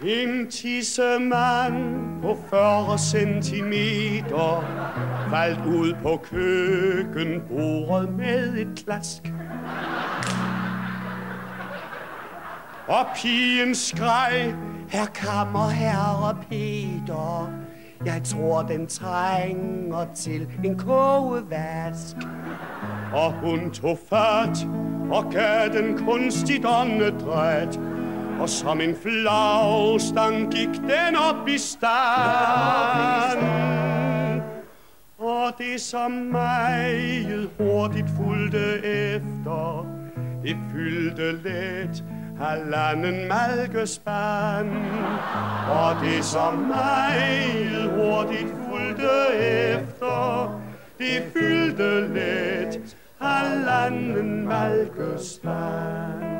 En tissemand på 40 centimeter faldt ud på køkkenbordet med et klask. Og pigen skreg, herr kammerherre Peter, jeg tror den trænger til en kogevask. Og hun tog fat og gav den kunstigt åndedræt, og som en flagstang gik den op i stand. Og det som meget hurtigt fulgte efter, det fyldte let halvanden malkespand. Og det som meget hurtigt fulgte efter, det fyldte let halvanden malkespand.